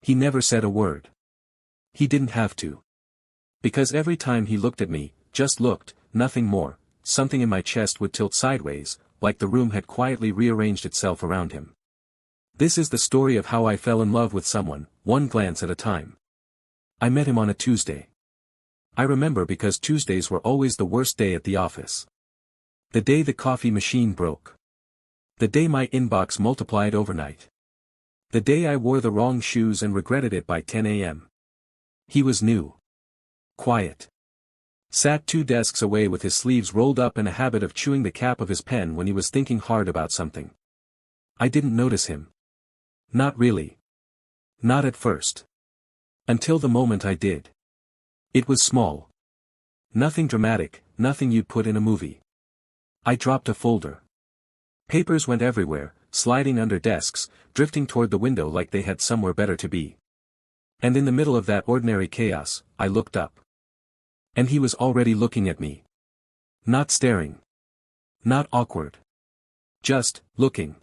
He never said a word. He didn't have to. Because every time he looked at me, just looked, nothing more, something in my chest would tilt sideways, like the room had quietly rearranged itself around him. This is the story of how I fell in love with someone, one glance at a time. I met him on a Tuesday. I remember because Tuesdays were always the worst day at the office. The day the coffee machine broke. The day my inbox multiplied overnight. The day I wore the wrong shoes and regretted it by 10 a.m. He was new. Quiet. Sat 2 desks away with his sleeves rolled up and a habit of chewing the cap of his pen when he was thinking hard about something. I didn't notice him. Not really. Not at first. Until the moment I did. It was small. Nothing dramatic, nothing you'd put in a movie. I dropped a folder. Papers went everywhere, sliding under desks, drifting toward the window like they had somewhere better to be. And in the middle of that ordinary chaos, I looked up. And he was already looking at me. Not staring. Not awkward. Just, looking.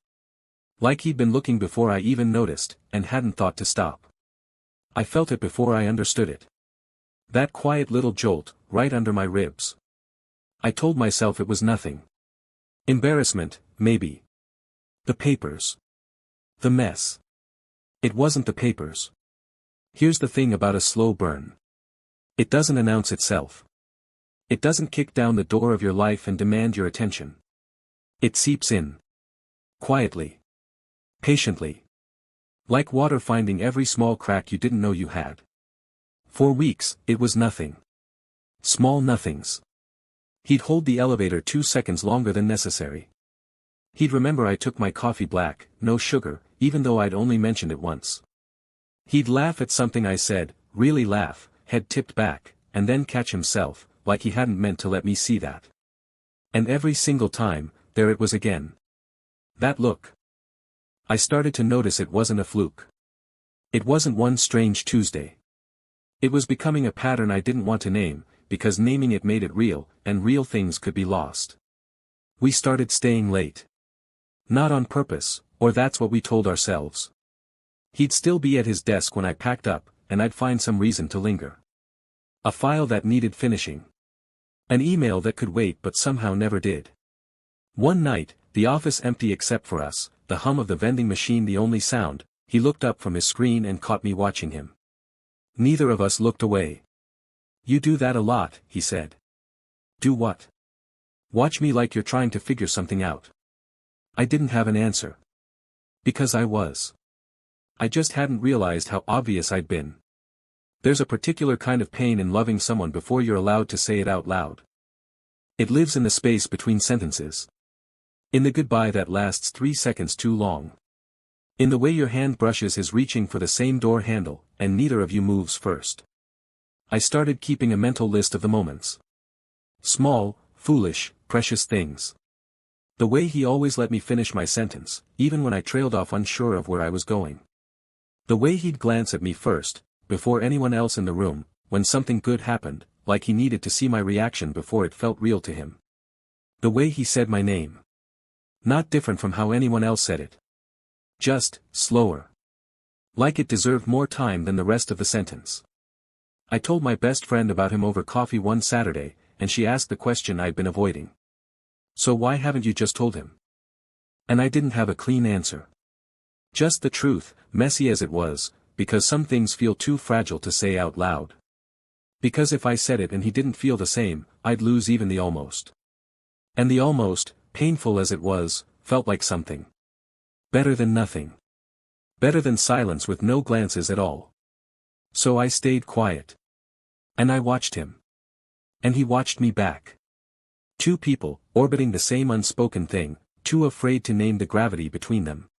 Like he'd been looking before I even noticed, and hadn't thought to stop. I felt it before I understood it. That quiet little jolt, right under my ribs. I told myself it was nothing. Embarrassment, maybe. The papers. The mess. It wasn't the papers. Here's the thing about a slow burn. It doesn't announce itself. It doesn't kick down the door of your life and demand your attention. It seeps in. Quietly. Patiently. Like water finding every small crack you didn't know you had. For weeks, it was nothing. Small nothings. He'd hold the elevator 2 seconds longer than necessary. He'd remember I took my coffee black, no sugar, even though I'd only mentioned it once. He'd laugh at something I said, really laugh, head tipped back, and then catch himself, like he hadn't meant to let me see that. And every single time, there it was again. That look. I started to notice it wasn't a fluke. It wasn't one strange Tuesday. It was becoming a pattern I didn't want to name, because naming it made it real, and real things could be lost. We started staying late. Not on purpose, or that's what we told ourselves. He'd still be at his desk when I packed up, and I'd find some reason to linger. A file that needed finishing. An email that could wait but somehow never did. One night, the office empty except for us, the hum of the vending machine the only sound, he looked up from his screen and caught me watching him. Neither of us looked away. "You do that a lot," he said. "Do what?" "Watch me like you're trying to figure something out." I didn't have an answer. Because I was. I just hadn't realized how obvious I'd been. There's a particular kind of pain in loving someone before you're allowed to say it out loud. It lives in the space between sentences. In the goodbye that lasts 3 seconds too long. In the way your hand brushes his reaching for the same door handle, and neither of you moves first. I started keeping a mental list of the moments. Small, foolish, precious things. The way he always let me finish my sentence, even when I trailed off unsure of where I was going. The way he'd glance at me first, before anyone else in the room, when something good happened, like he needed to see my reaction before it felt real to him. The way he said my name. Not different from how anyone else said it. Just, slower. Like it deserved more time than the rest of the sentence. I told my best friend about him over coffee one Saturday, and she asked the question I'd been avoiding. "So why haven't you just told him?" And I didn't have a clean answer. Just the truth, messy as it was, because some things feel too fragile to say out loud. Because if I said it and he didn't feel the same, I'd lose even the almost. And the almost, painful as it was, felt like something. Better than nothing. Better than silence with no glances at all. So I stayed quiet. And I watched him. And he watched me back. 2 people, orbiting the same unspoken thing, too afraid to name the gravity between them.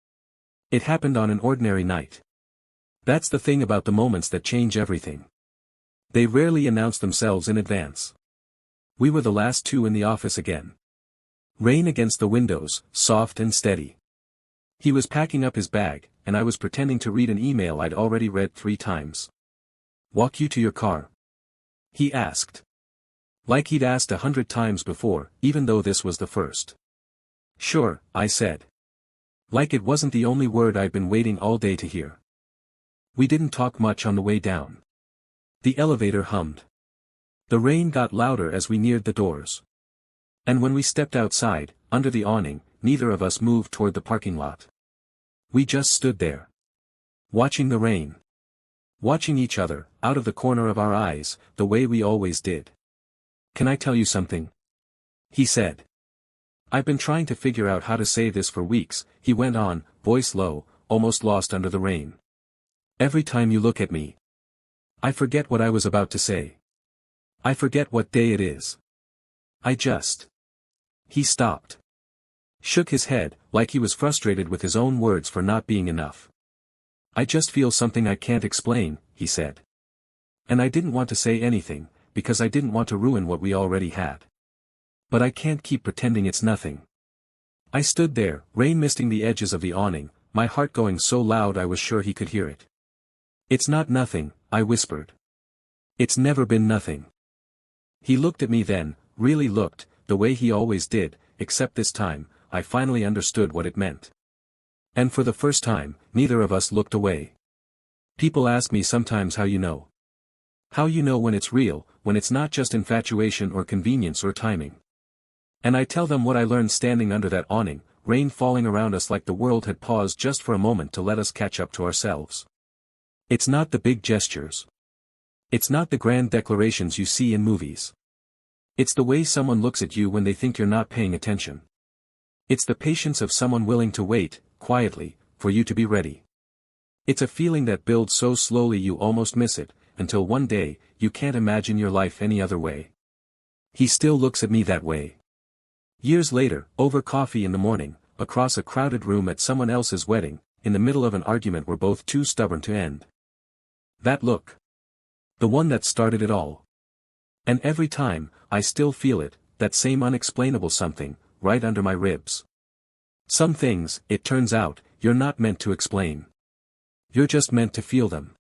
It happened on an ordinary night. That's the thing about the moments that change everything. They rarely announce themselves in advance. We were the last 2 in the office again. Rain against the windows, soft and steady. He was packing up his bag, and I was pretending to read an email I'd already read 3 times. "Walk you to your car?" he asked. Like he'd asked 100 times before, even though this was the first. "Sure," I said. Like it wasn't the only word I'd been waiting all day to hear. We didn't talk much on the way down. The elevator hummed. The rain got louder as we neared the doors. And when we stepped outside, under the awning, neither of us moved toward the parking lot. We just stood there. Watching the rain. Watching each other, out of the corner of our eyes, the way we always did. "Can I tell you something?" he said. "I've been trying to figure out how to say this for weeks," he went on, voice low, almost lost under the rain. "Every time you look at me, I forget what I was about to say. I forget what day it is. I just—" He stopped. Shook his head, like he was frustrated with his own words for not being enough. "I just feel something I can't explain," he said. And I didn't want to say anything, because I didn't want to ruin what we already had. But I can't keep pretending it's nothing. I stood there, rain misting the edges of the awning, my heart going so loud I was sure he could hear it. "It's not nothing," I whispered. "It's never been nothing." He looked at me then, really looked, the way he always did, except this time, I finally understood what it meant. And for the first time, neither of us looked away. People ask me sometimes how you know. How you know when it's real, when it's not just infatuation or convenience or timing. And I tell them what I learned standing under that awning, rain falling around us like the world had paused just for a moment to let us catch up to ourselves. It's not the big gestures. It's not the grand declarations you see in movies. It's the way someone looks at you when they think you're not paying attention. It's the patience of someone willing to wait, quietly, for you to be ready. It's a feeling that builds so slowly you almost miss it, until one day, you can't imagine your life any other way. He still looks at me that way. Years later, over coffee in the morning, across a crowded room at someone else's wedding, in the middle of an argument we're both too stubborn to end. That look. The one that started it all. And every time, I still feel it, that same unexplainable something, right under my ribs. Some things, it turns out, you're not meant to explain. You're just meant to feel them.